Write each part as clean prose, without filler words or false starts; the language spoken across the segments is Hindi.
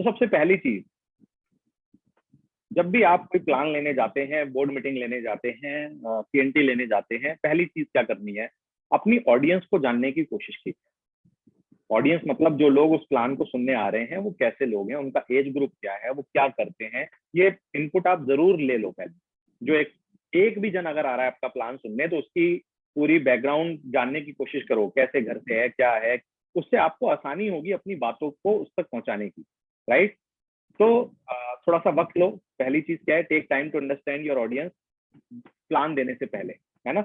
तो सबसे पहली चीज, जब भी आप कोई प्लान लेने जाते हैं, बोर्ड मीटिंग लेने जाते हैं, सीएनटी लेने जाते हैं, पहली चीज क्या करनी है, अपनी ऑडियंस को जानने की कोशिश की। ऑडियंस मतलब जो लोग उस प्लान को सुनने आ रहे हैं वो कैसे लोग हैं, उनका एज ग्रुप क्या है, वो क्या करते हैं, ये इनपुट आप जरूर ले लो पहले। जो एक भी जन अगर आ रहा है आपका प्लान सुनने, तो उसकी पूरी बैकग्राउंड जानने की कोशिश करो, कैसे घर से है, क्या है। उससे आपको आसानी होगी अपनी बातों को उस तक पहुंचाने की, राइट। तो थोड़ा सा वक्त लो। पहली चीज क्या है, take time to understand your audience. Plan देने से पहले, है ना,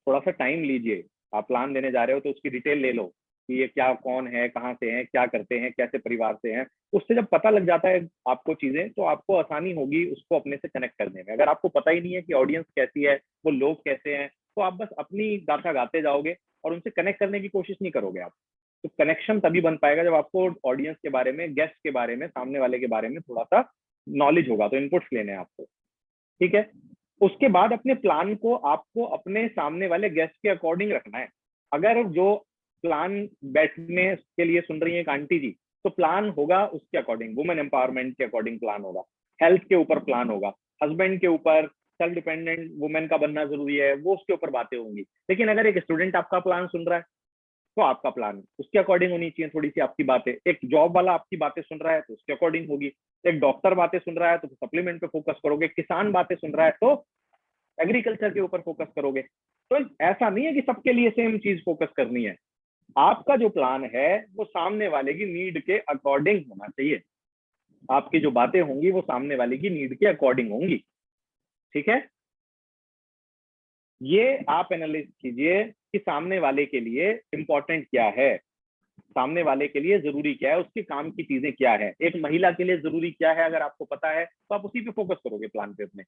थोड़ा सा टाइम लीजिए। आप प्लान देने जा रहे हो तो उसकी डिटेल ले लो कि ये क्या, कौन है, कहाँ से हैं, क्या करते हैं, कैसे परिवार से हैं। उससे जब पता लग जाता है आपको चीजें, तो आपको आसानी होगी उसको अपने से कनेक्ट करने में। अगर आपको पता ही नहीं है कि ऑडियंस कैसी है, वो लोग कैसे हैं, तो आप बस अपनी गाथा गाते जाओगे और उनसे कनेक्ट करने की कोशिश नहीं करोगे आप। तो कनेक्शन तभी बन पाएगा जब आपको ऑडियंस के बारे में, गेस्ट के बारे में, सामने वाले के बारे में थोड़ा सा नॉलेज होगा। तो इनपुट्स लेने हैं आपको, ठीक है। उसके बाद अपने प्लान को आपको अपने सामने वाले गेस्ट के अकॉर्डिंग रखना है। अगर जो प्लान बैठने के लिए सुन रही है एक आंटी जी, तो प्लान होगा उसके अकॉर्डिंग, वुमेन एम्पावरमेंट के अकॉर्डिंग प्लान होगा, हेल्थ के ऊपर प्लान होगा, हस्बैंड के ऊपर, सेल्फ डिपेंडेंट वुमेन का बनना जरूरी है, वो उसके ऊपर बातें होंगी। लेकिन अगर एक स्टूडेंट आपका प्लान सुन रहा है, तो आपका प्लान उसके अकॉर्डिंग होनी चाहिए थोड़ी सी आपकी बातें। एक जॉब वाला आपकी बातें सुन रहा है तो उसके अकॉर्डिंग होगी। एक डॉक्टर बातें सुन रहा है तो सप्लीमेंट पे फोकस करोगे। किसान बातें सुन रहा है तो एग्रीकल्चर के ऊपर फोकस करोगे। तो ऐसा नहीं है कि सबके लिए सेम चीज फोकस करनी है। आपका जो प्लान है वो सामने वाले की नीड के अकॉर्डिंग होना चाहिए। आपकी जो बातें होंगी वो सामने वाले की नीड के अकॉर्डिंग होंगी, ठीक है। ये आप एनालिसिस कीजिए कि सामने वाले के लिए इंपॉर्टेंट क्या है, सामने वाले के लिए जरूरी क्या है, उसके काम की चीजें क्या है। एक महिला के लिए जरूरी क्या है अगर आपको पता है, तो आप उसी पे फोकस करोगे प्लान पे अपने।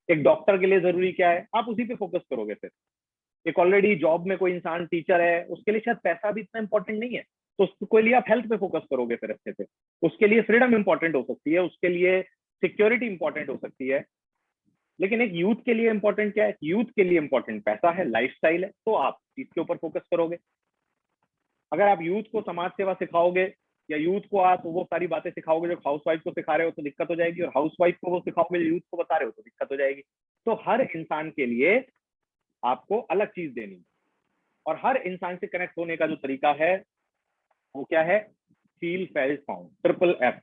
एक डॉक्टर के लिए जरूरी क्या है, आप उसी पे फोकस करोगे। फिर एक ऑलरेडी जॉब में कोई इंसान टीचर है, उसके लिए शायद पैसा भी इतना इंपॉर्टेंट नहीं है, तो उसके लिए आप हेल्थ पे फोकस करोगे फिर अच्छे से। उसके लिए फ्रीडम इंपॉर्टेंट हो सकती है, उसके लिए सिक्योरिटी इंपॉर्टेंट हो सकती है। लेकिन एक यूथ के लिए इंपॉर्टेंट क्या है, यूथ के लिए इंपॉर्टेंट पैसा है, लाइफस्टाइल है, तो आप इसके ऊपर फोकस करोगे। अगर आप यूथ को समाज सेवा सिखाओगे, या यूथ को आप वो सारी बातें सिखाओगे जो हाउस वाइफ को सिखा रहे हो, तो दिक्कत हो जाएगी। और हाउस वाइफ को वो सिखाओगे जो यूथ को बता रहे हो, तो दिक्कत हो जाएगी। तो हर इंसान के लिए आपको अलग चीज देनी, और हर इंसान से कनेक्ट होने का जो तरीका है वो क्या है, feel felt found, triple F.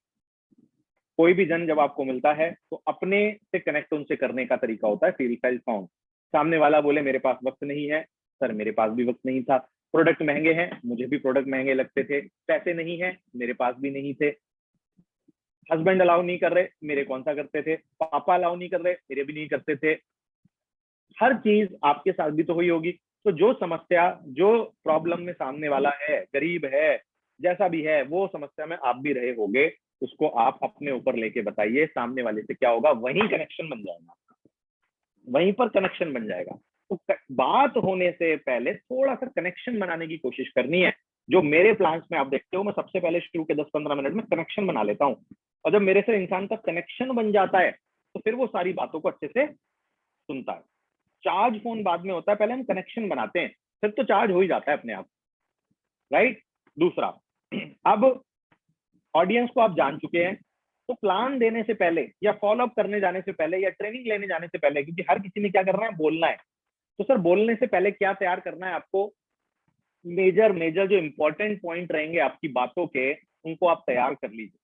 कोई भी जन जब आपको मिलता है तो अपने से कनेक्ट उनसे करने का तरीका होता है फील फेल्ट फाउंड। सामने वाला बोले मेरे पास वक्त नहीं है, सर मेरे पास भी वक्त नहीं था। प्रोडक्ट महंगे हैं, मुझे भी प्रोडक्ट महंगे लगते थे। पैसे नहीं है, मेरे पास भी नहीं थे। हस्बैंड अलाउ नहीं कर रहे, मेरे कौन सा करते थे। पापा अलाउ नहीं कर रहे, मेरे भी नहीं करते थे। हर चीज आपके साथ भी तो हुई होगी। तो जो समस्या, जो प्रॉब्लम में सामने वाला है, गरीब है, जैसा भी है, वो समस्या में आप भी रहे होगे, उसको आप अपने ऊपर लेके बताइए। सामने वाले से क्या होगा, वहीं कनेक्शन बन जाएगा, वहीं पर कनेक्शन बन जाएगा। तो बात होने से पहले थोड़ा सा कनेक्शन बनाने की कोशिश करनी है। जो मेरे प्लान्स में आप देखते हो, मैं सबसे पहले शुरू के 10-15 मिनट में कनेक्शन बना लेता हूँ। और जब मेरे से इंसान का कनेक्शन बन जाता है, तो फिर वो सारी बातों को अच्छे से सुनता है। चार्ज फोन बाद में होता है, पहले हम कनेक्शन बनाते हैं, फिर तो चार्ज हो ही जाता है अपने आप, राइट। दूसरा, अब ऑडियंस को आप जान चुके हैं, तो प्लान देने से पहले, या फॉलोअप करने जाने से पहले, या ट्रेनिंग लेने जाने से पहले, क्योंकि हर किसी ने क्या करना है, बोलना है। तो सर बोलने से पहले क्या तैयार करना है आपको, मेजर मेजर जो इंपॉर्टेंट पॉइंट रहेंगे आपकी बातों के, उनको आप तैयार कर लीजिए,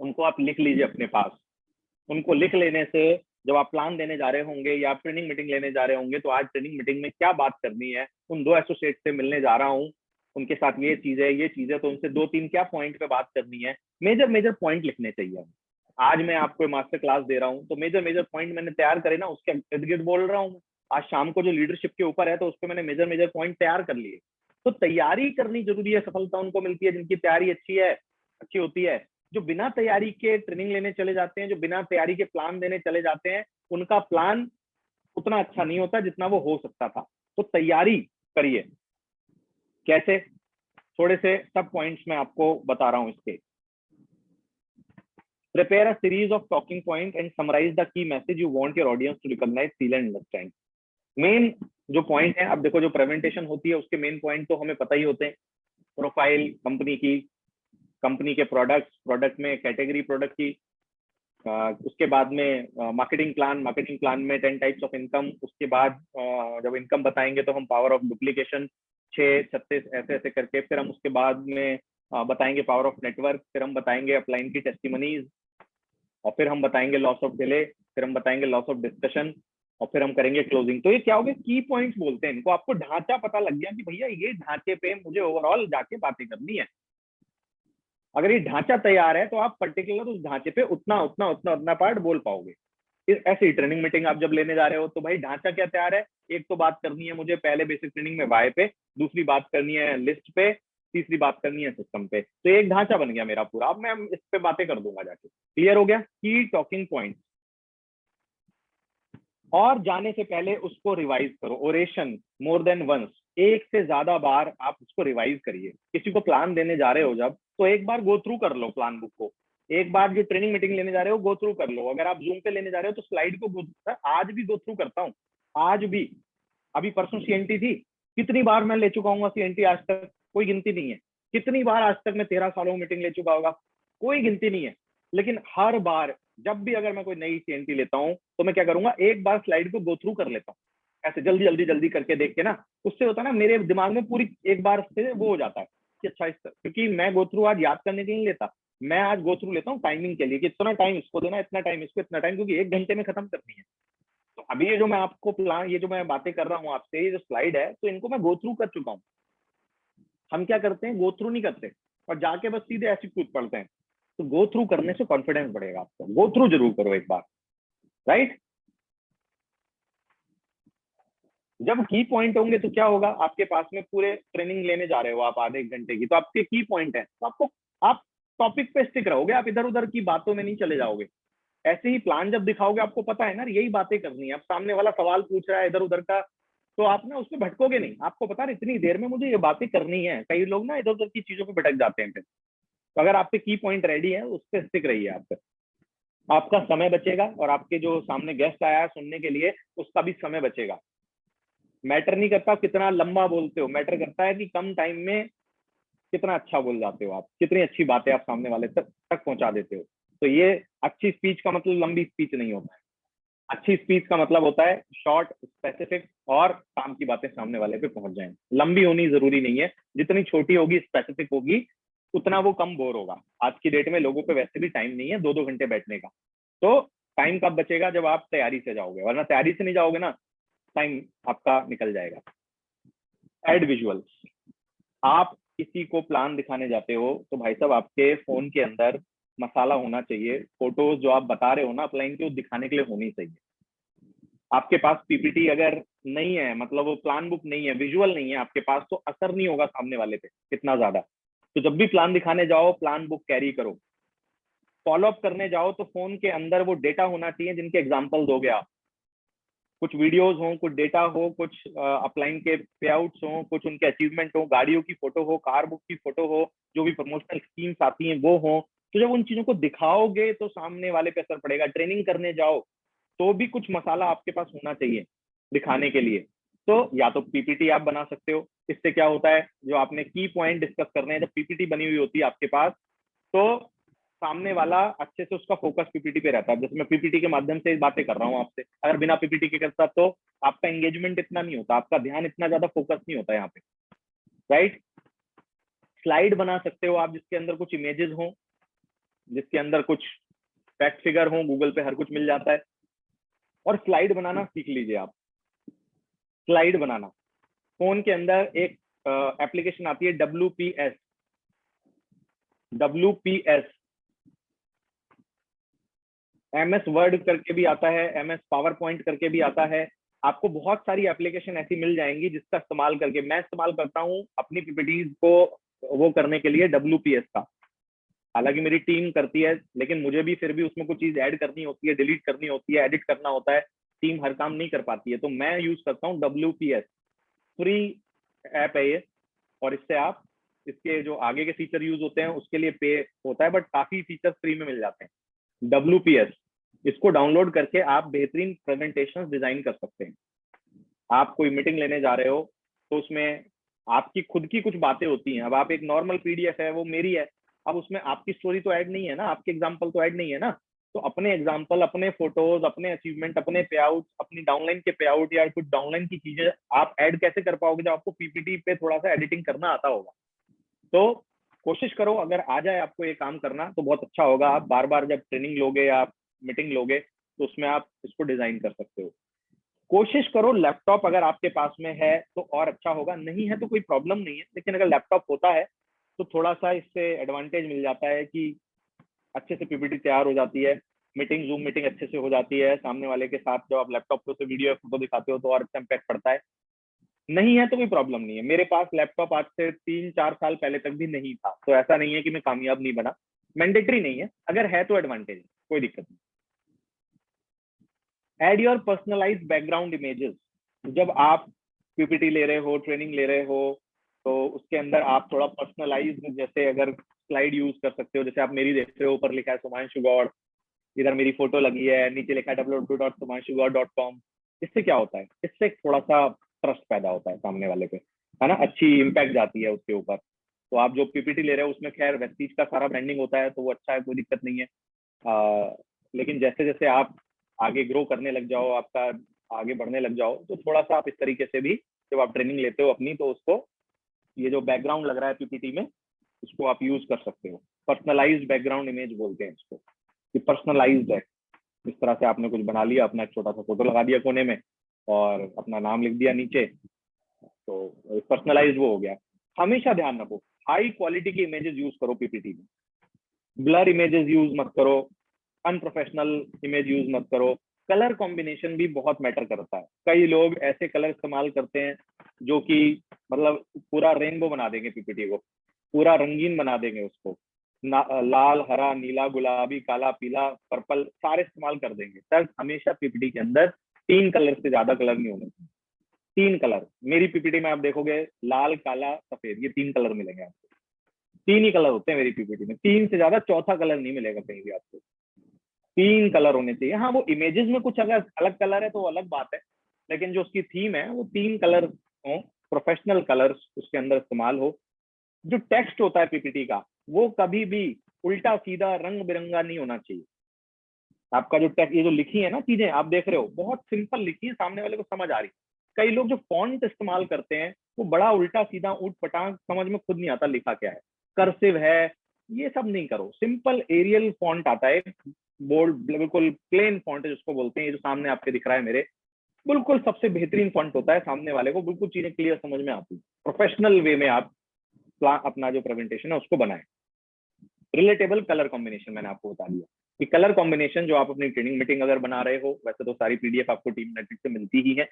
उनको आप लिख लीजिए अपने पास। उनको लिख लेने से जब आप प्लान देने जा रहे होंगे या आप ट्रेनिंग मीटिंग लेने जा रहे होंगे, तो आज ट्रेनिंग मीटिंग में क्या बात करनी है, उन 2 एसोसिएट से मिलने जा रहा हूँ, उनके साथ ये चीज है, ये चीज है, तो उनसे 2-3 क्या पॉइंट पे बात करनी है। मेजर मेजर पॉइंट लिखने चाहिए। आज मैं आपको मास्टर क्लास दे रहा हूँ, तो मेजर मेजर पॉइंट मैंने तैयार करे ना, उसके इर्द गिर्द बोल रहा हूँ। आज शाम को जो लीडरशिप के ऊपर है, तो उस पर मैंने मेजर मेजर पॉइंट तैयार कर लिए। तो तैयारी करनी जरूरी है। सफलता उनको मिलती है जिनकी तैयारी अच्छी होती है। जो बिना तैयारी के ट्रेनिंग लेने चले जाते हैं, जो बिना तैयारी के प्लान देने चले जाते हैं, उनका प्लान उतना अच्छा नहीं होता जितना वो हो सकता था। तो तैयारी करिए। कैसे, थोड़े से सब पॉइंट्स मैं आपको बता रहा हूं इसके। Prepare a series of talking point and summarise the key message you want your audience to recognise, feel and understand. Main जो पॉइंट है, अब देखो जो प्रेजेंटेशन होती है उसके मेन पॉइंट तो हमें पता ही होते हैं। प्रोफाइल कंपनी की, कंपनी के प्रोडक्ट में कैटेगरी प्रोडक्ट की, उसके बाद में मार्केटिंग प्लान में 10 टाइप्स ऑफ इनकम, उसके बाद जब इनकम बताएंगे तो हम पावर ऑफ डुप्लीकेशन 6, 36 ऐसे ऐसे करके, फिर हम उसके बाद में बताएंगे पावर ऑफ नेटवर्क, फिर हम बताएंगे अपलाइन की टेस्टिमनीज, और फिर हम बताएंगे लॉस ऑफ डिले, फिर हम बताएंगे लॉस ऑफ डिस्कशन, और फिर हम करेंगे क्लोजिंग। तो ये क्या हो गया, की पॉइंट्स बोलते हैं इनको। आपको ढांचा पता लग गया कि भैया ये ढांचे पे मुझे ओवरऑल जाके बातें करनी है। अगर ये ढांचा तैयार है तो आप पर्टिकुलर उस ढांचे पे उतना उतना उतना उतना पार्ट बोल पाओगे। ऐसे ही ट्रेनिंग मीटिंग आप जब लेने जा रहे हो तो भाई ढांचा क्या तैयार है, एक तो बात करनी है मुझे पहले बेसिक ट्रेनिंग में वाई पे, दूसरी बात करनी है लिस्ट पे, तीसरी बात करनी है सिस्टम पे। तो एक ढांचा बन गया मेरा पूरा। अब मैं इस पे बातें कर दूंगा जाके। क्लियर हो गया की टॉकिंग पॉइंट। और जाने से पहले उसको रिवाइज करो। ओरेशन मोर देन वंस, एक से ज्यादा बार आप उसको रिवाइज करिए। किसी को प्लान देने जा रहे हो जब, तो एक बार गो थ्रू कर लो प्लान बुक को। एक बार जो ट्रेनिंग मीटिंग लेने जा रहे हो गो थ्रू कर लो। अगर आप जूम पे लेने जा रहे हो तो स्लाइड को आज भी गो थ्रू करता हूँ, आज भी। अभी परसों सीएनटी थी, कितनी बार मैं ले चुका हूँ सीएनटी आज तक, कोई गिनती नहीं है। कितनी बार आज तक मैं 13 सालों में मीटिंग ले चुका होगा, कोई गिनती नहीं है। लेकिन हर बार जब भी अगर मैं कोई नई सीएनटी लेता हूँ तो मैं क्या करूंगा, एक बार स्लाइड को गो थ्रू कर लेता हूँ, ऐसे जल्दी जल्दी जल्दी करके देख के ना। उससे होता है ना मेरे दिमाग में पूरी एक बार से वो हो जाता है कि अच्छा क्योंकि मैं गो थ्रू आज याद करने के लिए नहीं लेता, मैं आज गो थ्रू लेता हूँ टाइमिंग के लिए कि इतना टाइम इसको देना, इतना टाइम इसको, इतना टाइम, क्योंकि 1 घंटे में खत्म करनी है। तो अभी ये जो मैं आपको प्लान, ये जो मैं बातें कर रहा हूँ आपसे, ये जो स्लाइड है, तो इनको मैं गो थ्रू कर चुका हूँ। हम क्या करते हैं, गो थ्रू नहीं करते और जाके बस सीधे ऐसी कूद पड़ते हैं। तो गो थ्रू करने से कॉन्फिडेंस बढ़ेगा आपको। गो थ्रू जरूर करो एक बार, राइट। जब की पॉइंट होंगे तो क्या होगा, आपके पास में पूरे ट्रेनिंग लेने जा रहे हो आप आधे 1 घंटे की, तो आपके की पॉइंट है, तो आपको आप टॉपिक पे स्टिक रहोगे, आप इधर उधर की बातों में नहीं चले जाओगे। ऐसे ही प्लान जब दिखाओगे, आपको पता है ना यही बातें करनी है। अब सामने वाला सवाल पूछ रहा है इधर उधर का, तो आप ना उसमें भटकोगे नहीं। आपको पता है इतनी देर में मुझे ये बातें करनी है। कई लोग ना इधर उधर की चीजों पे भटक जाते हैं फिर। तो अगर आपके की पॉइंट रेडी है उस पर स्टिक रहिए। आपका समय बचेगा और आपके जो सामने गेस्ट आया है सुनने के लिए उसका भी समय बचेगा। मैटर नहीं करता कितना लंबा बोलते हो, मैटर करता है कि कम टाइम में कितना अच्छा बोल जाते हो आप, कितनी अच्छी बातें आप सामने वाले तक पहुंचा देते हो। तो ये अच्छी स्पीच का मतलब लंबी स्पीच नहीं होता है। अच्छी स्पीच का मतलब होता है शॉर्ट, स्पेसिफिक और काम की बातें सामने वाले पे पहुंच जाएं। लंबी होनी जरूरी नहीं है, जितनी छोटी होगी स्पेसिफिक होगी उतना वो कम बोर होगा। आज की डेट में लोगों पे वैसे भी टाइम नहीं है 2-2 घंटे बैठने का। तो टाइम कब बचेगा, जब आप तैयारी से जाओगे, वरना तैयारी से नहीं जाओगे ना, टाइम आपका निकल जाएगा। Add visuals. आप किसी को प्लान दिखाने जाते हो तो भाई साहब आपके फोन के अंदर मसाला होना चाहिए। फोटोज जो आप बता रहे हो ना अपलाइन की, वो दिखाने के लिए होनी चाहिए। आपके पास पीपीटी अगर नहीं है, मतलब वो प्लान बुक नहीं है, विजुअल नहीं है आपके पास, तो असर नहीं होगा सामने वाले पे इतना ज्यादा। तो जब भी प्लान दिखाने जाओ प्लान बुक कैरी करो। फॉलो अप करने जाओ तो फोन के अंदर वो डेटा होना चाहिए जिनके एग्जाम्पल दोगे आप। कुछ वीडियोस हो, कुछ डेटा हो, कुछ अपलाइन के पे आउट्स हो, कुछ उनके अचीवमेंट हो, गाड़ियों की फोटो हो, कार बुक की फोटो हो, जो भी प्रमोशनल स्कीम्स आती हैं वो हो। तो जब उन चीजों को दिखाओगे तो सामने वाले पे असर पड़ेगा। ट्रेनिंग करने जाओ तो भी कुछ मसाला आपके पास होना चाहिए दिखाने के लिए। तो या तो पीपीटी आप बना सकते हो। इससे क्या होता है, जो आपने की पॉइंट डिस्कस करने हैं, जब पीपीटी बनी हुई होती है आपके पास, तो सामने वाला अच्छे से उसका फोकस पीपीटी पे रहता है। जैसे मैं पीपीटी के माध्यम से बातें कर रहा हूँ आपसे, अगर बिना पीपीटी के करता तो आपका एंगेजमेंट इतना नहीं होता, आपका ध्यान इतना ज्यादा फोकस नहीं होता यहाँ पे, राइट। स्लाइड बना सकते हो आप जिसके अंदर कुछ इमेजेस हो, जिसके अंदर कुछ फैक्ट फिगर हो, गूगल पे हर कुछ मिल जाता है। और स्लाइड बनाना सीख लीजिए आप। स्लाइड बनाना, फोन के अंदर एक एप्लीकेशन आती है WPS। WPS MS वर्ड करके भी आता है, MS पावर पॉइंट करके भी आता है। आपको बहुत सारी एप्लीकेशन ऐसी मिल जाएंगी जिसका इस्तेमाल करके, मैं इस्तेमाल करता हूँ अपनी पीपीटीज को वो करने के लिए WPS का। हालांकि मेरी टीम करती है, लेकिन मुझे भी फिर भी उसमें कुछ चीज ऐड करनी होती है, डिलीट करनी होती है, एडिट करना होता है। टीम हर काम नहीं कर पाती है, तो मैं यूज करता हूँ WPS। फ्री ऐप है ये, और इससे आप, इसके जो आगे के फीचर यूज होते हैं उसके लिए पे होता है, बट काफी फीचर फ्री में मिल जाते हैं। WPS, इसको डाउनलोड करके आप बेहतरीन प्रेजेंटेशन डिजाइन कर सकते हैं। आप कोई मीटिंग लेने जा रहे हो तो उसमें आपकी खुद की कुछ बातें होती हैं। अब आप एक नॉर्मल PDF है वो मेरी है, अब उसमें आपकी स्टोरी तो ऐड नहीं है ना, आपके एग्जाम्पल तो ऐड नहीं है ना, तो अपने एग्जाम्पल, अपने फोटोज, अपने अचीवमेंट, अपने पे आउट, अपनी डाउनलाइन के पे आउट या कुछ डाउनलाइन की चीजें आप ऐड कैसे कर पाओगे जब आपको पीपीटी पे थोड़ा सा एडिटिंग करना आता होगा। तो कोशिश करो, अगर आ जाए आपको ये काम करना तो बहुत अच्छा होगा। आप बार बार जब ट्रेनिंग लोगे या मीटिंग लोगे तो उसमें आप इसको डिजाइन कर सकते हो। कोशिश करो लैपटॉप अगर आपके पास में है तो और अच्छा होगा, नहीं है तो कोई प्रॉब्लम नहीं है, लेकिन अगर लैपटॉप होता है तो थोड़ा सा इससे एडवांटेज मिल जाता है कि अच्छे से पीपीटी तैयार हो जाती है, मीटिंग, जूम मीटिंग अच्छे से हो जाती है सामने वाले के साथ। जब आप लैपटॉप पे वीडियो या फोटो दिखाते हो तो और अच्छा इम्पैक्ट पड़ता है। नहीं है तो कोई प्रॉब्लम नहीं है, मेरे पास लैपटॉप आज से 3-4 साल पहले तक भी नहीं था, तो ऐसा नहीं है कि मैं कामयाब नहीं बना। मैंडेटरी नहीं है, अगर है तो एडवांटेज है, कोई दिक्कत नहीं। Add your personalise background images. जब आप पीपीटी ले रहे हो, ट्रेनिंग ले रहे हो, तो उसके अंदर आप थोड़ा पर्सनलाइज, जैसे अगर स्लाइड यूज कर सकते हो, जैसे आप मेरी देख रहे हो, ऊपर लिखा है सुमांशु गौड़, इधर मेरी फोटो लगी है, नीचे लिखा है www.sumanshugaur.com। इससे क्या होता है, इससे थोड़ा सा ट्रस्ट पैदा होता है सामने वाले पे, है ना, अच्छी इम्पैक्ट जाती है उसके ऊपर। तो आप जो पीपीटी ले रहे हो उसमें खैर वेस्टीज का सारा ब्रांडिंग होता है, तो वो अच्छा है, कोई दिक्कत नहीं है। लेकिन जैसे जैसे आप आगे ग्रो करने लग जाओ, आपका आगे बढ़ने लग जाओ, तो थोड़ा सा आप इस तरीके से भी जब आप ट्रेनिंग लेते हो अपनी, तो उसको, ये जो बैकग्राउंड लग रहा है पीपीटी में, उसको आप यूज कर सकते हो। पर्सनलाइज्ड बैकग्राउंड इमेज बोलते हैं इसको, कि पर्सनलाइज्ड है। इस तरह से आपने कुछ बना लिया, अपना एक छोटा सा फोटो लगा दिया कोने में और अपना नाम लिख दिया नीचे, तो पर्सनलाइज्ड वो हो गया। हमेशा ध्यान रखो, हाई क्वालिटी की इमेजेस यूज करो पीपीटी में, ब्लर इमेजेस यूज मत करो, अनप्रोफेशनल इमेज यूज मत करो। कलर कॉम्बिनेशन भी बहुत मैटर करता है। कई लोग ऐसे कलर इस्तेमाल करते हैं जो कि मतलब पूरा रेनबो बना देंगे पीपीटी को, पूरा रंगीन बना देंगे उसको, लाल, हरा, नीला, गुलाबी, काला, पीला, पर्पल सारे इस्तेमाल कर देंगे। सर हमेशा पीपीटी के अंदर 3 कलर से ज्यादा कलर नहीं होने चाहिए। 3 कलर, मेरी पीपीटी में आप देखोगे लाल, काला, सफेद, ये 3 कलर मिलेंगे आपको। 3 ही कलर होते हैं मेरी पीपीटी में, 3 से ज्यादा चौथा कलर नहीं मिलेगा कहीं भी आपको। 3 कलर होने चाहिए। हाँ, वो इमेजेस में कुछ अगर अलग कलर है तो वो अलग बात है, लेकिन जो उसकी थीम है वो 3 कलर हो, प्रोफेशनल कलर्स उसके अंदर इस्तेमाल हो। जो टेक्स्ट होता है पीपीटी का, वो कभी भी उल्टा सीधा रंग बिरंगा नहीं होना चाहिए। आपका जो टेक्स्ट, ये जो लिखी है ना चीजें आप देख रहे हो, बहुत सिंपल लिखी है, सामने वाले को समझ आ रही। कई लोग जो फॉन्ट इस्तेमाल करते हैं वो बड़ा उल्टा सीधा ऊट पटांग, समझ में खुद नहीं आता लिखा क्या है, कर्सिव है, ये सब नहीं करो। सिंपल एरियल फॉन्ट आता है, बोल्ड, बिल्कुल प्लेन फॉन्ट है जिसको बोलते हैं, ये जो सामने आपके दिख रहा है मेरे, बिल्कुल सबसे बेहतरीन फॉन्ट होता है। सामने वाले को बिल्कुल चीजें क्लियर समझ में आती है। प्रोफेशनल वे में आप अपना जो प्रेजेंटेशन है उसको बनाएं। रिलेटेबल कलर कॉम्बिनेशन मैंने आपको बता दिया कि कलर कॉम्बिनेशन जो आप अपनी ट्रेनिंग मीटिंग अगर बना रहे हो, वैसे तो सारी पीडीएफ आपको टीम नेटवर्क से मिलती ही है।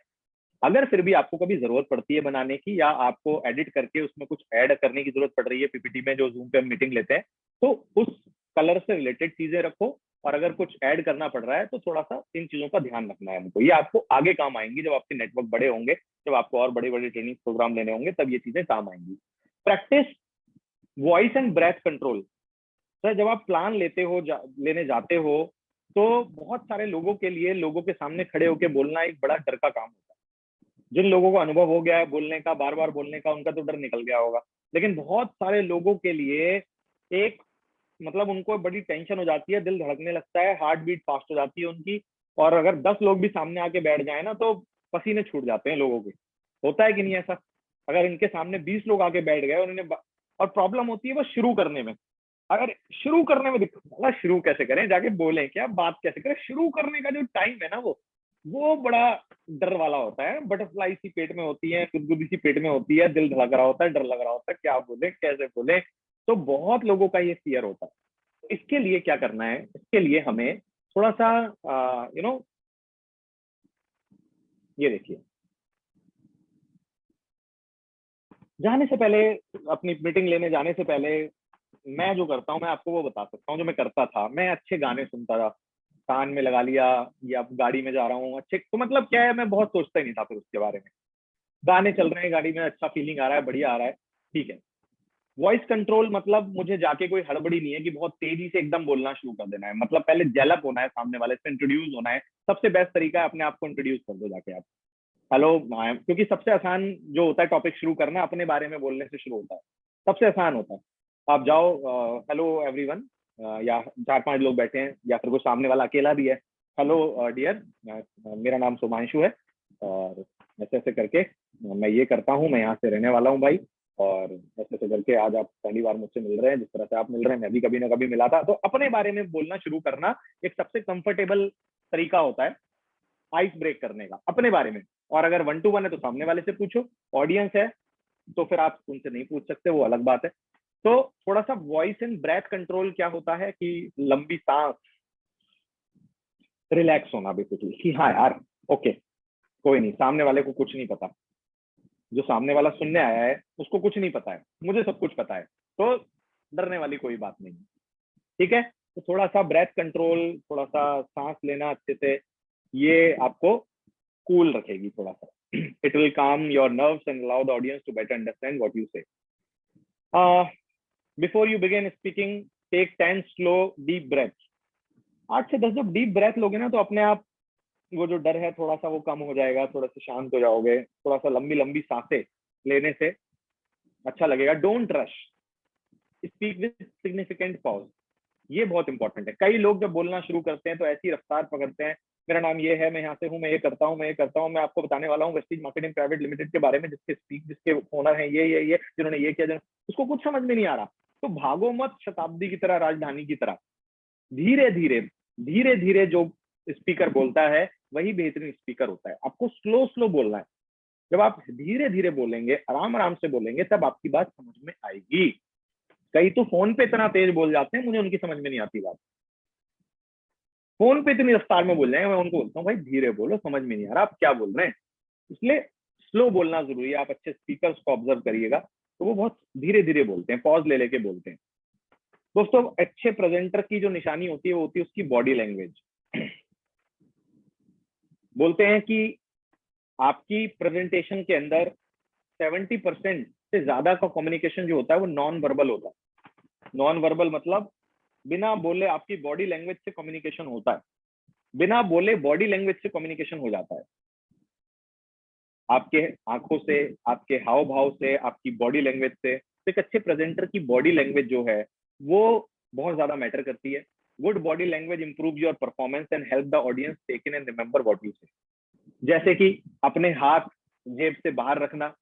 अगर फिर भी आपको कभी जरूरत पड़ती है बनाने की, या आपको एडिट करके उसमें कुछ ऐड करने की जरूरत पड़ रही है पीपीटी में, जो जूम पे हम मीटिंग लेते हैं, तो उस कलर से रिलेटेड चीजें रखो। और अगर कुछ ऐड करना पड़ रहा है तो थोड़ा सा इन चीजों का ध्यान रखना है हमको। ये आपको आगे काम आएंगी जब आपके नेटवर्क बड़े होंगे, जब आपको और बड़े बड़े ट्रेनिंग प्रोग्राम लेने होंगे, तब ये चीजें काम आएंगी। Practise voice and breath control. Sir जब आप प्लान लेते हो, लेने जाते हो, तो बहुत सारे लोगों के लिए लोगों के सामने खड़े होकर बोलना एक बड़ा डर का काम होता है। जिन लोगों को अनुभव हो गया है बोलने का, बार बार बोलने का, उनका तो डर निकल गया होगा। लेकिन बहुत सारे लोगों के लिए एक, मतलब उनको बड़ी टेंशन हो जाती है, दिल धड़कने लगता है, हार्ट बीट फास्ट हो जाती है उनकी। और अगर 10 लोग भी सामने आके बैठ जाए ना तो पसीने छूट जाते हैं लोगों के। होता है कि नहीं ऐसा? अगर इनके सामने 20 लोग आके बैठ गए और इन्हें, और प्रॉब्लम होती है बस शुरू करने में। अगर शुरू करने में दिक्कत, शुरू कैसे करें, जाके बोलें क्या, बात कैसे करें, शुरू करने का जो टाइम है ना, वो बड़ा डर वाला होता है। बटरफ्लाई सी पेट में होती है, गुदगुदी सी पेट में होती है, दिल धड़क रहा होता है, डर लग रहा होता है, क्या बोले, कैसे बोले। तो बहुत लोगों का ये फियर होता है। इसके लिए क्या करना है, इसके लिए हमें थोड़ा सा यू नो ये देखिए, जाने से पहले, अपनी मीटिंग लेने जाने से पहले, मैं जो करता हूँ मैं आपको वो बता सकता हूँ जो मैं करता था। मैं अच्छे गाने सुनता था, कान में लगा लिया, या गाड़ी में जा रहा हूँ अच्छे, तो मतलब क्या है, मैं बहुत सोचता ही नहीं था फिर उसके बारे में। गाने चल रहे हैं गाड़ी में, अच्छा फीलिंग आ रहा है, बढ़िया आ रहा है, ठीक है। वॉइस कंट्रोल मतलब मुझे जाके कोई हड़बड़ी नहीं है कि बहुत तेजी से एकदम बोलना शुरू कर देना है। मतलब पहले डेवलप होना है, सामने वाले से इंट्रोड्यूस होना है। सबसे बेस्ट तरीका है अपने आप को इंट्रोड्यूस कर दो जाके आप, हेलो आई एम, क्योंकि सबसे आसान जो होता है टॉपिक शुरू करना अपने बारे में बोलने से शुरू होता है, सबसे आसान होता है। आप जाओ, हेलो एवरीवन, या 4-5 लोग बैठे हैं या फिर कोई सामने वाला अकेला भी है, हेलो डियर, मेरा नाम सुमांशु है और ऐसे ऐसे करके मैं ये करता हूँ, मैं यहाँ से रहने वाला हूँ भाई, और ऐसे ऐसे करके आज आप पहली बार मुझसे मिल रहे हैं, जिस तरह से आप मिल रहे हैं मैं भी कभी ना कभी मिला था। तो अपने बारे में बोलना शुरू करना एक सबसे कंफर्टेबल तरीका होता है आइस ब्रेक करने का, अपने बारे में। और अगर 1-to-1 है तो सामने वाले से पूछो, ऑडियंस है तो फिर आप उनसे नहीं पूछ सकते, वो अलग बात है। तो थोड़ा सा वॉइस एंड ब्रेथ कंट्रोल क्या होता है कि लंबी सांस, रिलैक्स होना बेसिकली, कि हाँ यार ओके, कोई नहीं, सामने वाले को कुछ नहीं पता, जो सामने वाला सुनने आया है उसको कुछ नहीं पता है, मुझे सब कुछ पता है, तो डरने वाली कोई बात नहीं। ठीक है, तो थोड़ा सा ब्रेथ कंट्रोल, थोड़ा सा सांस लेना अच्छे से, ये आपको कूल रखेगी थोड़ा सा। It will calm your nerves and allow the audience to better understand what you say. Before you begin speaking, take 10 slow deep breath. 8 से 10 जब डीप ब्रेथ लोगे ना, तो अपने आप वो जो डर है थोड़ा सा वो कम हो जाएगा, थोड़ा सा शांत हो जाओगे, थोड़ा सा लंबी लंबी सांसें लेने से अच्छा लगेगा। Don't rush, speak with significant pause, ये बहुत इंपॉर्टेंट है। कई लोग जब बोलना शुरू करते हैं तो ऐसी रफ्तार पकड़ते हैं, मेरा नाम ये है, मैं यहाँ से हूँ, मैं ये करता हूँ, मैं ये करता हूँ, मैं आपको बताने वाला हूँ वेस्टीज मार्केटिंग प्राइवेट लिमिटेड के बारे में, जिसके ओनर हैं ये जिन्होंने ये किया, उसको कुछ समझ में नहीं आ रहा। तो भागो मत शताब्दी की तरह, राजधानी की तरह। धीरे धीरे धीरे धीरे जो स्पीकर बोलता है वही बेहतरीन स्पीकर होता है। आपको स्लो स्लो बोलना है। जब आप धीरे धीरे बोलेंगे, आराम आराम से बोलेंगे, तब आपकी बात समझ में आएगी। कई तो फोन पे इतना तेज बोल जाते हैं, मुझे उनकी समझ में नहीं आती बात। फोन पे इतनी रफ्तार में बोल रहे हैं, मैं उनको बोलता हूँ भाई धीरे बोलो, समझ में नहीं आ रहा आप क्या बोल रहे हैं। इसलिए स्लो बोलना जरूरी है। आप अच्छे स्पीकर्स को ऑब्जर्व करिएगा तो वो बहुत धीरे धीरे बोलते हैं, पॉज ले लेके बोलते हैं। दोस्तों, अच्छे प्रेजेंटर की जो निशानी होती है वो होती है उसकी बॉडी लैंग्वेज। बोलते हैं कि आपकी प्रेजेंटेशन के अंदर 70% से ज्यादा का कम्युनिकेशन जो होता है वो नॉन वर्बल होता है। नॉन वर्बल मतलब बिना बोले आपकी बॉडी लैंग्वेज से कम्युनिकेशन होता है। बिना बोले बॉडी लैंग्वेज से कम्युनिकेशन हो जाता है। आपके आंखों से, आपके हाव भाव से, आपकी बॉडी लैंग्वेज से। तो एक अच्छे प्रेजेंटर की बॉडी लैंग्वेज जो है वो बहुत ज्यादा मैटर करती है। Good body language improve your performance and help the audience take in and remember what you say. जैसे कि अपने हाथ जेब से बाहर रखना,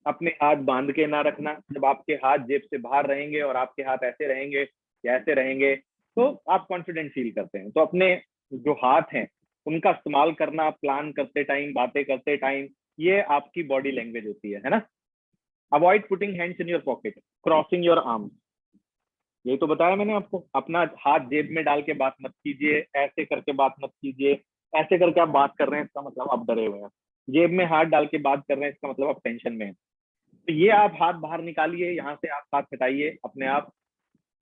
अपने हाथ बांध के ना रखना। जब आपके हाथ जेब से बाहर रहेंगे और आपके हाथ ऐसे रहेंगे या ऐसे रहेंगे तो आप कॉन्फिडेंट फील करते हैं। तो अपने जो हाथ हैं उनका इस्तेमाल करना प्लान करते टाइम, बातें करते टाइम, ये आपकी बॉडी लैंग्वेज होती है ना। Avoid putting hands in your pocket, crossing your arms. यही तो बताया मैंने आपको, अपना हाथ जेब में डाल के बात मत कीजिए, ऐसे करके बात मत कीजिए। ऐसे करके आप बात कर रहे हैं इसका मतलब आप डरे हुए हैं। जेब में हाथ डाल के बात कर रहे हैं इसका मतलब आप टेंशन में हैं। तो ये आप हाथ बाहर निकालिए, यहाँ से आप हाथ हटाइए, अपने आप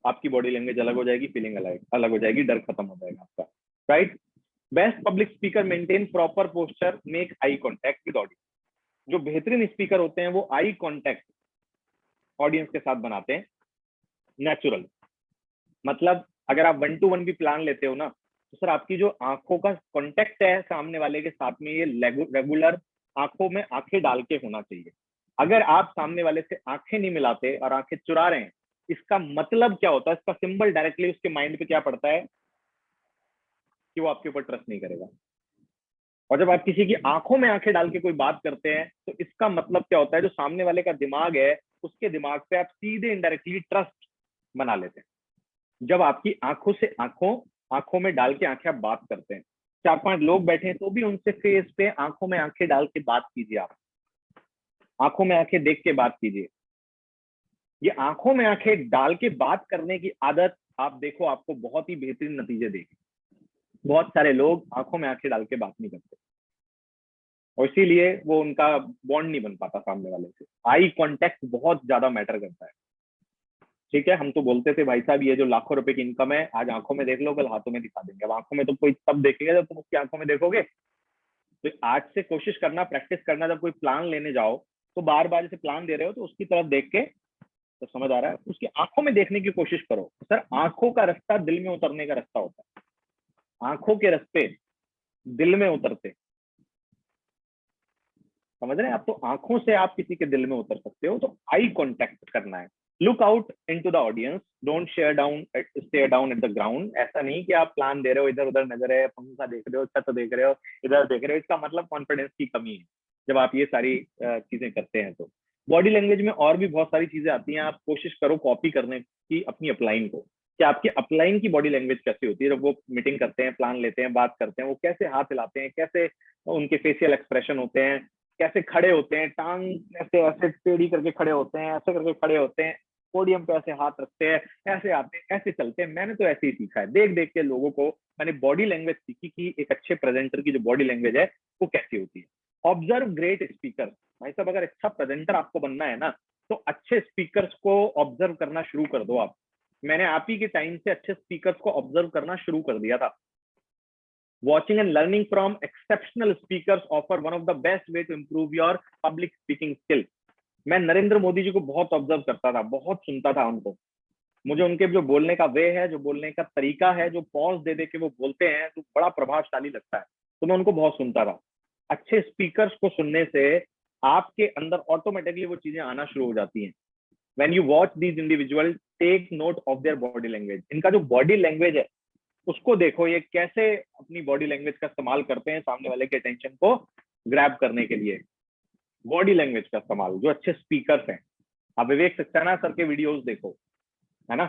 आपकी बॉडी लैंग्वेज अलग हो जाएगी, फीलिंग अलग अलग हो जाएगी, डर खत्म हो जाएगा आपका। Right. Best public speaker maintain proper posture, make eye contact with audience. जो बेहतरीन स्पीकर होते हैं वो आई कॉन्टैक्ट ऑडियंस के साथ बनाते हैं, नेचुरल। मतलब अगर आप 1-to-1 भी प्लान लेते हो ना, तो सर आपकी जो आंखों का कॉन्टेक्ट है सामने वाले के साथ में, ये रेगुलर आंखों में आंखें डाल के होना चाहिए। अगर आप सामने वाले से आंखें नहीं मिलाते और आंखें चुरा रहे हैं, इसका मतलब क्या होता है, इसका सिंबल डायरेक्टली उसके माइंड पे क्या पड़ता है कि वो आपके ऊपर ट्रस्ट नहीं करेगा। और जब आप किसी की आंखों में आंखें डाल के कोई बात करते हैं तो इसका मतलब क्या होता है, जो सामने वाले का दिमाग है उसके दिमाग पे आप सीधे इनडायरेक्टली ट्रस्ट बना लेते हैं। जब आपकी आंखों से आंखों में डाल के आंखें आप बात करते हैं, 4-5 लोग बैठे हैं तो भी उनसे फेस पे आंखों में आंखें डाल के बात कीजिए। आप आंखों में आंखें देख के बात कीजिए। ये आंखों में आंखें डाल के बात करने की आदत आप देखो, आपको बहुत ही बेहतरीन नतीजे देगी। बहुत सारे लोग आंखों में आंखें डाल के बात नहीं करते और इसीलिए वो उनका बॉन्ड नहीं बन पाता सामने वाले से। आई कांटेक्ट बहुत ज्यादा मैटर करता है। ठीक है, हम तो बोलते थे भाई साहब ये जो लाखों रुपए की इनकम है आज आंखों में देख लो, कल हाथों में दिखा देंगे। अब आंखों में तो कोई तब देखेगा जब तुम उसकी आंखों में देखोगे। तो आज से कोशिश करना, प्रैक्टिस करना, जब कोई प्लान लेने जाओ तो बार बार जैसे प्लान दे रहे हो तो उसकी तरफ देख के, तो समझ आ रहा है, उसकी आंखों में देखने की कोशिश करो। सर आंखों का रास्ता दिल में उतरने का रास्ता होता है। आंखों के रास्ते दिल में उतरते, समझ रहे हैं आप। तो आंखों से आप किसी के दिल में उतर सकते हो। तो आई कांटेक्ट करना है। Look out into the audience, don't stare down at the ground. ऐसा नहीं कि आप प्लान दे रहे हो, इधर उधर नजर है, पंखा देख रहे हो, छत देख रहे हो, इधर देख रहे हो, इसका मतलब कॉन्फिडेंस की कमी है जब आप ये सारी चीजें करते हैं। तो बॉडी लैंग्वेज में और भी बहुत सारी चीजें आती हैं, आप कोशिश करो कॉपी करने की अपनी अपलाइन को, कि आपके अपलाइन की बॉडी लैंग्वेज कैसी होती है जब वो मीटिंग करते हैं, प्लान लेते हैं, बात करते हैं, वो कैसे हाथ हिलाते हैं, कैसे उनके फेशियल एक्सप्रेशन होते हैं, कैसे खड़े होते हैं, टांग ऐसे ऐसे टेढ़ी करके खड़े होते हैं, ऐसे करके खड़े होते हैं, पोडियम पे ऐसे हाथ रखते हैं, ऐसे आते हैं, ऐसे चलते हैं। मैंने तो ऐसे ही सीखा है, देख देख के लोगों को मैंने बॉडी लैंग्वेज सीखी कि एक अच्छे प्रेजेंटर की जो बॉडी लैंग्वेज है वो कैसी होती है। Observe great speaker. भाई साहब, अगर अच्छा प्रेजेंटर आपको बनना है ना, तो अच्छे स्पीकर्स को ऑब्जर्व करना शुरू कर दो आप। मैंने आप ही के टाइम से अच्छे स्पीकर्स को ऑब्जर्व करना शुरू कर दिया था। Watching and learning from exceptional speakers offer one of the best way to improve your public speaking skill। मैं नरेंद्र मोदी जी को बहुत ऑब्जर्व करता था, बहुत सुनता था उनको। मुझे उनके जो बोलने का वे है, जो बोलने का तरीका है, जो पॉज दे दे के वो बोलते हैं, तो बड़ा प्रभावशाली लगता है। तो मैं उनको बहुत सुनता था। अच्छे स्पीकर्स को सुनने से आपके अंदर ऑटोमेटिकली वो चीजें आना शुरू हो जाती हैं। When you watch these individuals, take note of their body language। इनका जो बॉडी लैंग्वेज है उसको देखो, ये कैसे अपनी बॉडी लैंग्वेज का इस्तेमाल करते हैं सामने वाले के अटेंशन को ग्रैब करने के लिए। बॉडी लैंग्वेज का इस्तेमाल जो अच्छे स्पीकर्स हैं, आप विवेक सक्सेना सर के वीडियोस देखो, है ना,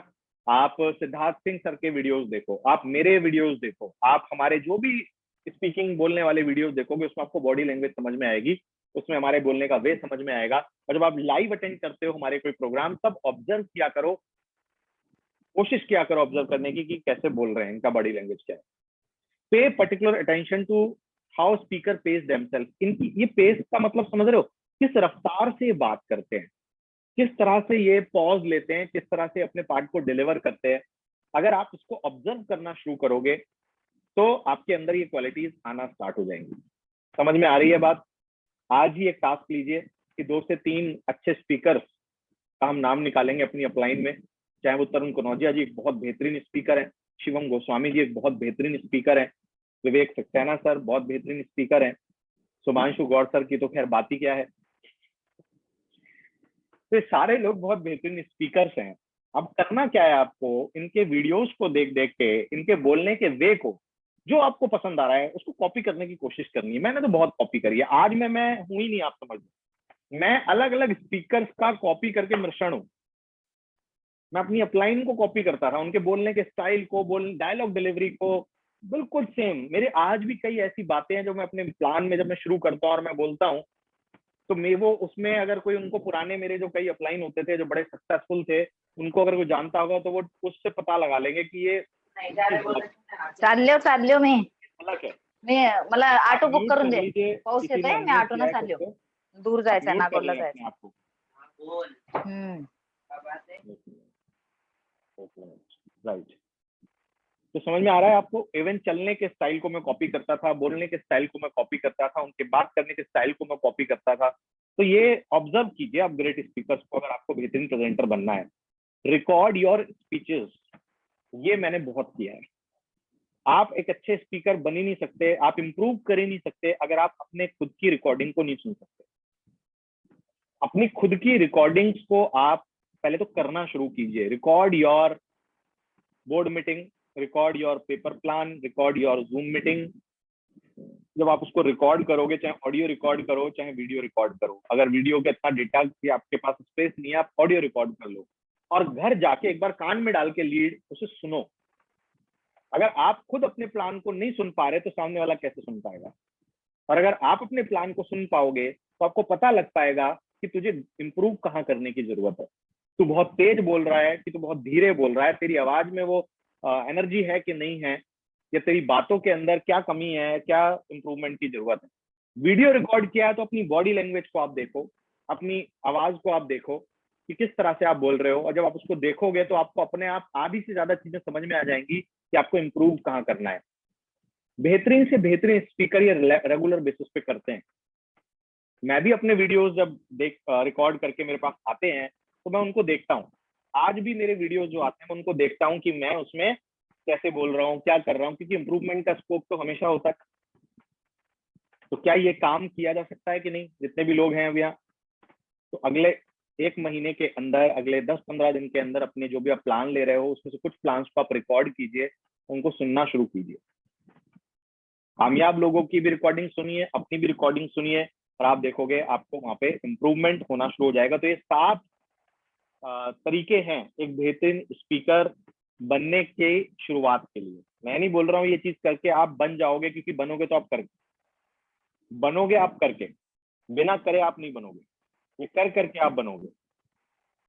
आप सिद्धार्थ सिंह सर के वीडियोस देखो, आप मेरे वीडियोस देखो, आप हमारे जो भी स्पीकिंग बोलने वाले वीडियोस देखोगे, उसमें आपको बॉडी लैंग्वेज समझ में आएगी, उसमें हमारे बोलने का वे समझ में आएगा। और जब आप लाइव अटेंड करते हो हमारे कोई प्रोग्राम, तब ऑब्जर्व किया करो, कोशिश किया करो ऑब्जर्व करने की कि कैसे बोल रहे हैं, इनका बॉडी लैंग्वेज क्या है। Pay particular attention to how speaker pace themself. इनकी ये पेस का मतलब समझ रहे हो, किस रफ्तार से बात करते हैं, किस तरह से ये पॉज लेते हैं, किस तरह से अपने पार्ट को डिलीवर करते हैं। अगर आप इसको ऑब्जर्व करना शुरू करोगे तो आपके अंदर ये क्वालिटीज आना स्टार्ट हो जाएंगी। समझ में आ रही है बात? आज ही एक टास्क लीजिए कि 2 से 3 अच्छे स्पीकर का हम नाम निकालेंगे अपनी अपलाइन में। चाहे वो तरुण कनौजिया जी एक बहुत बेहतरीन स्पीकर हैं, शिवम गोस्वामी जी एक बहुत बेहतरीन स्पीकर हैं, विवेक सक्सेना सर बहुत बेहतरीन स्पीकर हैं, सुमांशु गौर सर की तो खैर बात ही क्या है। तो ये सारे लोग बहुत बेहतरीन स्पीकर्स हैं। अब करना क्या है आपको, इनके वीडियोस को देख देख के, इनके बोलने के वे को, जो आपको पसंद आ रहा है उसको कॉपी करने की कोशिश करनी है। मैंने तो बहुत कॉपी करी है, आज मैं हूं ही नहीं, आप समझ लो। मैं अलग अलग स्पीकर्स का कॉपी करके मिश्रण हूं। मैं अपनी अपलाइन को कॉपी करता था, उनके बोलने के स्टाइल को, डायलॉग डिलीवरी को, बिल्कुल सेम। मेरे आज भी कई ऐसी बातें हैं जो मैं अपने प्लान में जब मैं शुरू करता हूँ और मैं बोलता हूँ, तो मैं वो उसमें अगर कोई उनको पुराने मेरे जो कई अपलाइन होते थे जो बड़े सक्सेसफुल थे, उनको अगर कोई जानता होगा तो वो उससे पता लगा लेंगे कि ये चाललो मी अलग है। मला ऑटो बुक करून दे, लीजिए, पाऊस किसी ने येतोय, मी unmute ऑटो किया न है चाललो, खुद को, दूर जायचंय, म्यूट कर नागोरला लें अपने जायचं। आप को। राइट, तो समझ में आ रहा है आपको? इवन चलने के स्टाइल को मैं कॉपी करता था, बोलने के स्टाइल को मैं कॉपी करता था, उनके बात करने के स्टाइल को मैं कॉपी करता था। तो ये ऑब्जर्व कीजिए आप ग्रेट स्पीकर्स को, अगर आपको बेहतरीन प्रेजेंटर बनना है। रिकॉर्ड योर स्पीचेस, ये मैंने बहुत किया है। आप एक अच्छे स्पीकर बन ही नहीं सकते, आप इंप्रूव कर ही नहीं सकते अगर आप अपने खुद की रिकॉर्डिंग को नहीं सुन सकते। अपनी खुद की रिकॉर्डिंग्स को आप पहले तो करना शुरू कीजिए। Record your board meeting, record your paper plan, record your zoom meeting. जब आप उसको रिकॉर्ड करोगे, चाहे ऑडियो रिकॉर्ड करो चाहे वीडियो रिकॉर्ड करो, अगर वीडियो का इतना डेटा की आपके पास स्पेस नहीं है, आप ऑडियो रिकॉर्ड कर लो और घर जाके एक बार कान में डाल के लीड उसे सुनो। अगर आप खुद अपने प्लान को नहीं सुन पा रहे तो सामने वाला कैसे सुन पाएगा? और अगर आप अपने प्लान को सुन पाओगे तो आपको पता लग पाएगा कि तुझे इंप्रूव कहाँ करने की जरूरत है। तू बहुत तेज बोल रहा है कि तू बहुत धीरे बोल रहा है, तेरी आवाज में वो एनर्जी है कि नहीं है, या तेरी बातों के अंदर क्या कमी है, क्या इंप्रूवमेंट की जरूरत है। वीडियो रिकॉर्ड किया है तो अपनी बॉडी लैंग्वेज को आप देखो, अपनी आवाज को आप देखो कि किस तरह से आप बोल रहे हो, और जब आप उसको देखोगे तो आपको अपने आप आधी से ज्यादा चीजें समझ में आ जाएंगी कि आपको इंप्रूव कहाँ करना है। बेहतरीन से बेहतरीन स्पीकर ये रेगुलर बेसिस पे करते हैं। मैं भी अपने वीडियोस जब रिकॉर्ड करके मेरे पास आते हैं तो मैं उनको देखता हूँ। आज भी मेरे वीडियोस जो आते हैं मैं उनको देखता हूँ कि मैं उसमें कैसे बोल रहा हूँ, क्या कर रहा हूँ, क्योंकि इंप्रूवमेंट का स्कोप तो हमेशा होता है। तो क्या ये काम किया जा सकता है कि नहीं, जितने भी लोग हैं अब यहाँ? तो अगले एक महीने के अंदर, अगले 10-15 दिन के अंदर अपने जो भी आप प्लान ले रहे हो उसमें से कुछ प्लान्स को आप रिकॉर्ड कीजिए, उनको सुनना शुरू कीजिए। कामयाब लोगों की भी रिकॉर्डिंग सुनिए, अपनी भी रिकॉर्डिंग सुनिए, और आप देखोगे आपको वहां पे इम्प्रूवमेंट होना शुरू हो जाएगा। तो ये 7 तरीके हैं एक बेहतरीन स्पीकर बनने के शुरुआत के लिए। मैं नहीं बोल रहा हूँ ये चीज करके आप बन जाओगे, क्योंकि बनोगे तो आप करके बनोगे, आप करके, बिना करे आप नहीं बनोगे, ये कर करके आप बनोगे।